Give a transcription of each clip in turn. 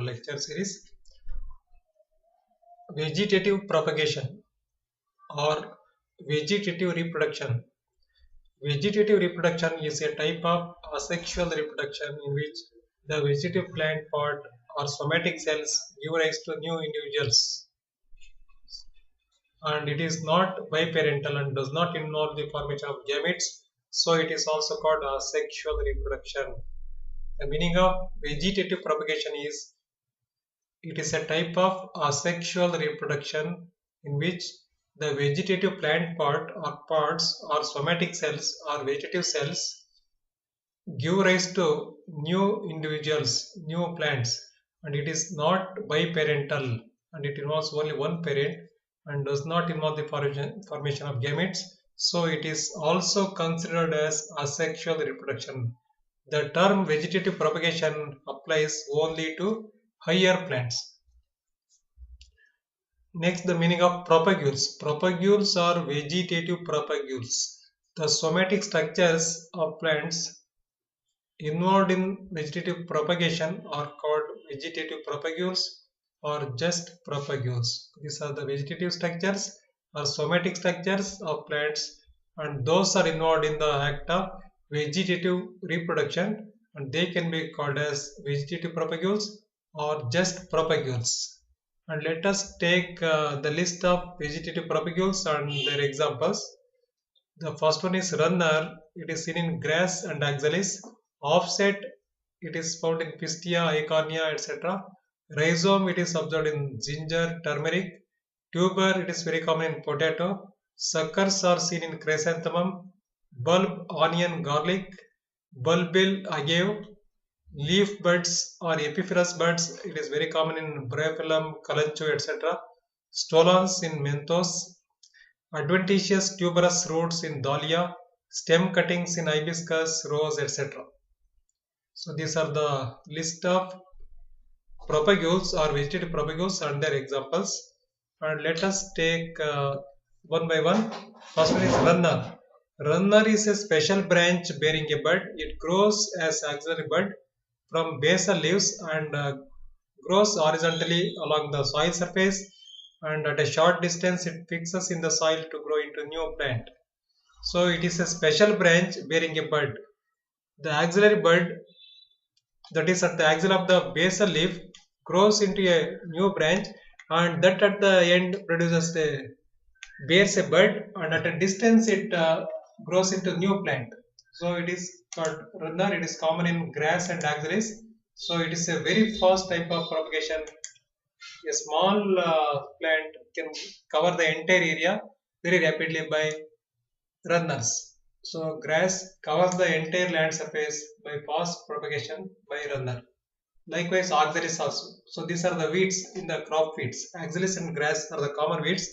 lecture series. Vegetative propagation or vegetative reproduction. Vegetative reproduction is a type of asexual reproduction in which the vegetative plant part or somatic cells give rise to new individuals, and it is not biparental and does not involve the formation of gametes, so it is also called asexual reproduction. The meaning of vegetative propagation is it is a type of asexual reproduction in which the vegetative plant part or parts or somatic cells or vegetative cells give rise to new individuals, new plants, and it is not biparental and it involves only one parent and does not involve the formation of gametes, so it is also considered as asexual reproduction. The term vegetative propagation applies only to higher plants. Next, the meaning of propagules. Propagules are vegetative propagules. The somatic structures of plants involved in vegetative propagation are called vegetative propagules or just propagules. These are the vegetative structures or somatic structures of plants, and those are involved in the act of vegetative reproduction, and they can be called as vegetative propagules or just propagules. And let us take the list of vegetative propagules and their examples. The first one is runner. It is seen in grass and oxalis. Offset, it is found in pistia, eichhornia, etc. Rhizome, it is observed in ginger, turmeric. Tuber, it is very common in potato. Suckers are seen in chrysanthemum. Bulb, onion, garlic. Bulbil, agave. Leaf buds or epiphorous buds, it is very common in bryophyllum, kalanchoe, etc. Stolons in menthos. Adventitious tuberous roots in dahlia. Stem cuttings in hibiscus, rose, etc. So these are the list of propagules or vegetative propagules and their examples. And let us take one by one. First one is runner. Runner is a special branch bearing a bud. It grows as axillary bud from basal leaves and grows horizontally along the soil surface, and at a short distance it fixes in the soil to grow into new plant. So it is a special branch bearing a bud. The axillary bud, that is at the axil of the basal leaf, grows into a new branch, and that at the end bears a bud, and at a distance it grows into new plant. So it is called runner. It is common in grass and oxalis. So it is a very fast type of propagation. A small plant can cover the entire area very rapidly by runners. So grass covers the entire land surface by fast propagation by runner. Likewise, oxalis also. So these are the weeds in the crop weeds. Oxalis and grass are the common weeds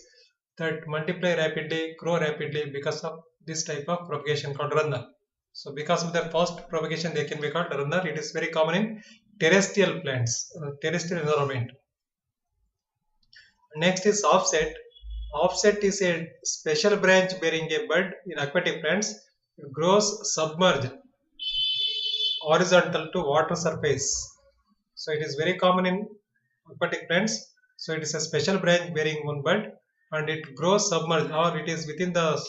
that multiply rapidly, grow rapidly because of this type of propagation called runner. So because of their fast propagation, they can be called runner. It is very common in terrestrial plants, terrestrial environment. Next is offset. Offset is a special branch bearing a bud in aquatic plants. It grows submerged, horizontal to water surface. So it is very common in aquatic plants. So it is a special branch bearing one bud, and it grows submerged, or it is within the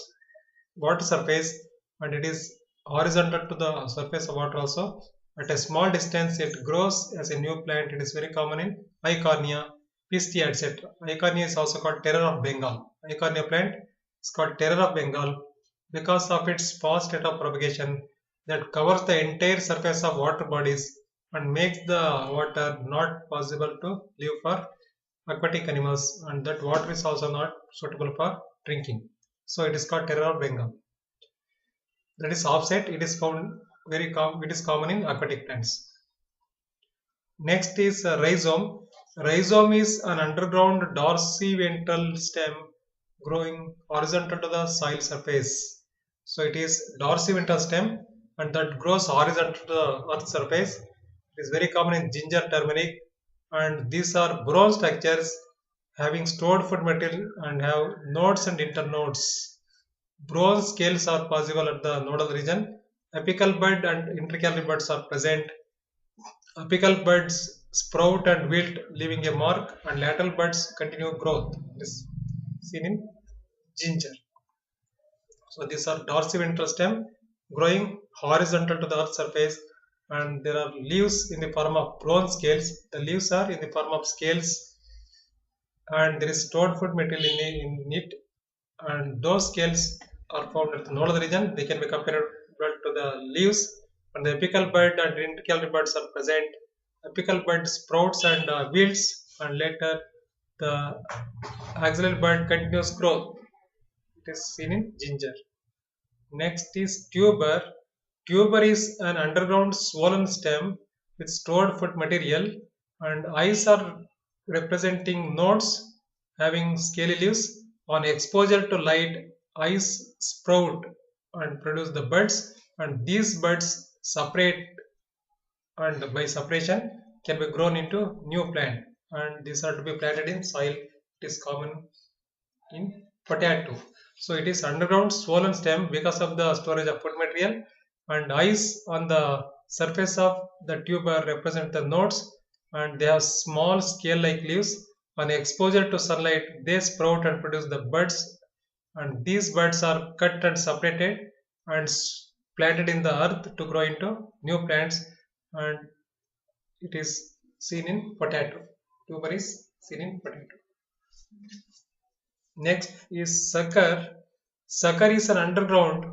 water surface, and it is horizontal to the surface of water also. At a small distance it grows as a new plant. It is very common in eichhornia, pistia, etc. Eichhornia is also called terror of Bengal. Eichhornia plant is called terror of Bengal because of its fast rate of propagation that covers the entire surface of water bodies and makes the water not possible to live for aquatic animals, and that water is also not suitable for drinking. So it is called terror of Bengal. That is offset. It is found it is common in aquatic plants. Next is rhizome. Rhizome is an underground dorsiventral stem growing horizontal to the soil surface. So it is dorsiventral stem and that grows horizontal to the earth surface. It is very common in ginger, turmeric, and these are bronze structures having stored food material and have nodes and internodes. Bronze scales are possible at the nodal region. Apical bud and intracalyary buds are present. Apical buds sprout and wilt, leaving a mark, and lateral buds continue growth. It is seen in ginger. So these are dorsiventral stem growing horizontal to the earth surface, and there are leaves in the form of brown scales. The leaves are in the form of scales, and there is stored food material in it, and those scales are found at the nodal region. They can be compared to the leaves, and the apical bud and intercalary buds are present. Apical bud sprouts and wilts, and later the axillary bud continues growth. It is seen in ginger. Next is tuber. Tuber is an underground swollen stem with stored food material, and eyes are representing nodes having scaly leaves. On exposure to light, eyes sprout and produce the buds, and these buds separate, and by separation can be grown into new plant, and these are to be planted in soil. It is common in potato. So it is underground swollen stem because of the storage of food material, and eyes on the surface of the tuber represent the nodes, and they have small scale-like leaves. On exposure to sunlight, they sprout and produce the buds, and these buds are cut and separated and planted in the earth to grow into new plants, and it is seen in potato. Tuber is seen in potato. Next is sucker. Sucker is an underground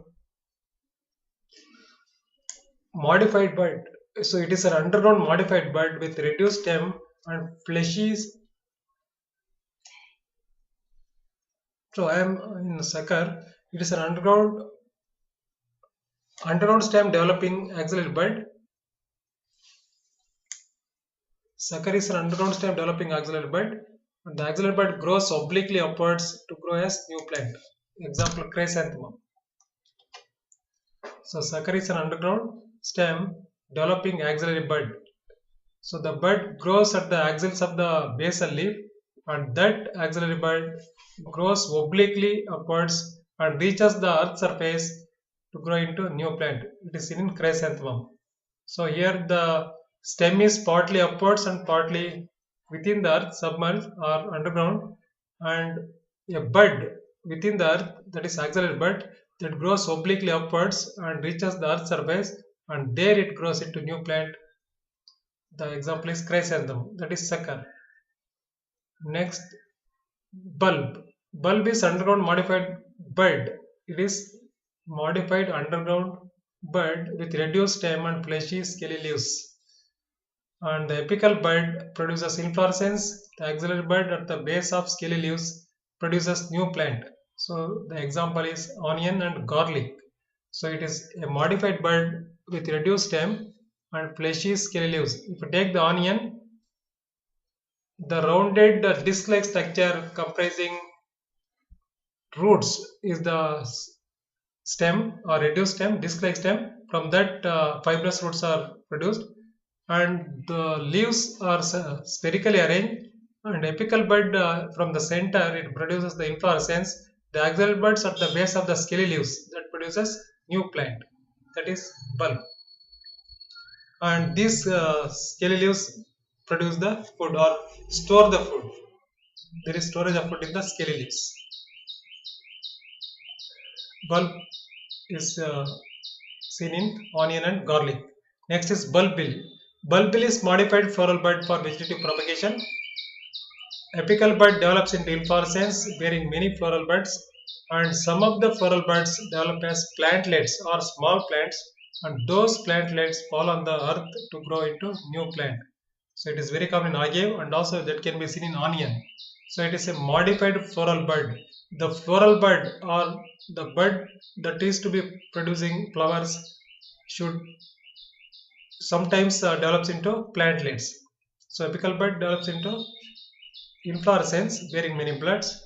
modified bud. So it is an underground modified bud with reduced stem and fleshy. So I am in sucker. It is an underground stem developing axillary bud. Sucker is an underground stem developing axillary bud, and the axillary bud grows obliquely upwards to grow as new plant. Example, chrysanthemum. So sucker is an underground stem developing axillary bud. So the bud grows at the axils of the basal leaf, and that axillary bud grows obliquely upwards and reaches the earth surface to grow into new plant. It is seen in chrysanthemum. So here the stem is partly upwards and partly within the earth, submerged or underground, and a bud within the earth, that is axillary bud, that grows obliquely upwards and reaches the earth surface, and there it grows into new plant. The example is chrysanthemum, that is sucker. Next, bulb. Bulb is underground modified bud. It is modified underground bud with reduced stem and fleshy scaly leaves. And the apical bud produces inflorescence. The axillary bud at the base of scaly leaves produces new plant. So the example is onion and garlic. So it is a modified bud with reduced stem and fleshy scaly leaves. If you take the onion, the rounded disc-like structure comprising roots is the stem or reduced stem, disc-like stem. From that, fibrous roots are produced, and the leaves are spherically arranged. And apical bud from the center, it produces the inflorescence. The axillary buds at the base of the scaly leaves that produces new plant, that is bulb. And these scaly leaves produce the food or store the food. There is storage of food in the scaly leaves. Bulb is seen in onion and garlic. Next is bulbil. Bulbil is modified floral bud for vegetative propagation. Apical bud develops into inflorescence bearing many floral buds, and some of the floral buds develop as plantlets or small plants, and those plantlets fall on the earth to grow into new plant. So it is very common in agave, and also that can be seen in onion. So it is a modified floral bud. The floral bud or the bud that is to be producing flowers should sometimes develops into plantlets. So apical bud develops into inflorescence bearing many buds.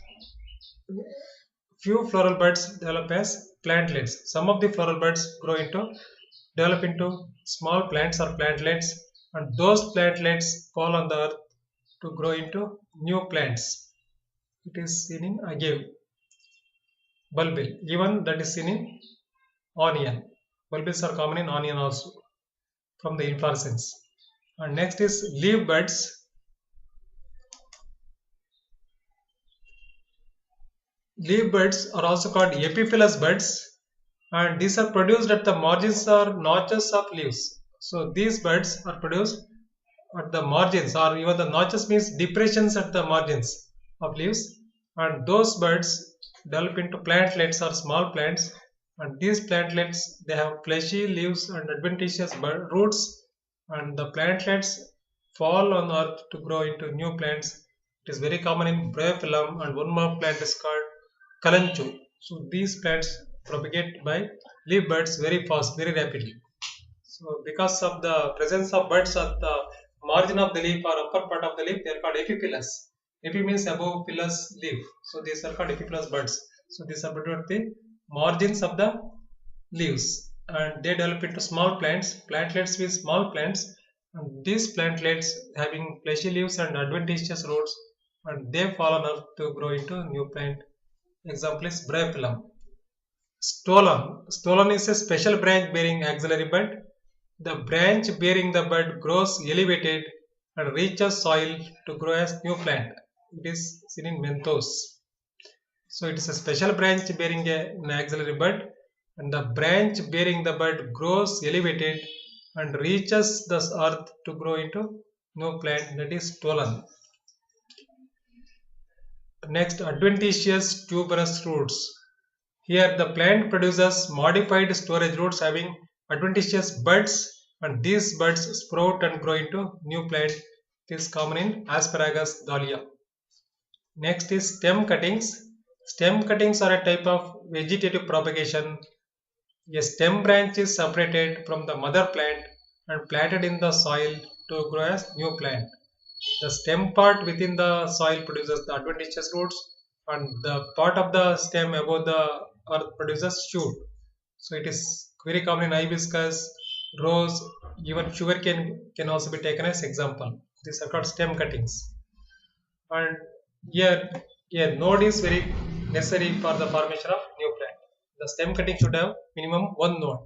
Few floral buds develop as plantlets. Some of the floral buds develop into small plants or plantlets, and those plantlets fall on the earth to grow into new plants. It is seen in agave. Bulbil, even that is seen in onion. Bulbils are common in onion also from the inflorescence. And next is leaf buds. Leaf buds are also called epiphyllous buds, and these are produced at the margins or notches of leaves. So these buds are produced at the margins, or even the notches means depressions at the margins of leaves, and those buds develop into plantlets or small plants, and these plantlets they have fleshy leaves and adventitious roots, and the plantlets fall on earth to grow into new plants. It is very common in bryophyllum, and one more plant is called kalanchu. So these plants propagate by leaf buds very fast, very rapidly. So because of the presence of buds at the margin of the leaf or upper part of the leaf, they are called epiphyllous. Epi means above phyllos leaf. So these are called epiphyllous buds. So these are produced at the margins of the leaves, and they develop into small plants. Plantlets with small plants, and these plantlets having fleshy leaves and adventitious roots, and they fall on earth to grow into new plant. Example is bryophyllum. Stolon. Stolon is a special branch bearing axillary bud. The branch bearing the bud grows elevated and reaches soil to grow as new plant. It is seen in menthos. So it is a special branch bearing an axillary bud, and the branch bearing the bud grows elevated and reaches the earth to grow into new plant, that is stolon. Next, adventitious tuberous roots. Here the plant produces modified storage roots having adventitious buds, and these buds sprout and grow into new plant. It is common in Asparagus dahlia. Next is stem cuttings. Stem cuttings are a type of vegetative propagation. A stem branch is separated from the mother plant and planted in the soil to grow as new plant. The stem part within the soil produces the adventitious roots, and the part of the stem above the earth produces shoot. So it is very common in hibiscus, rose, even sugarcane can also be taken as example. These are called stem cuttings. And here, a node is very necessary for the formation of new plant. The stem cutting should have minimum one node.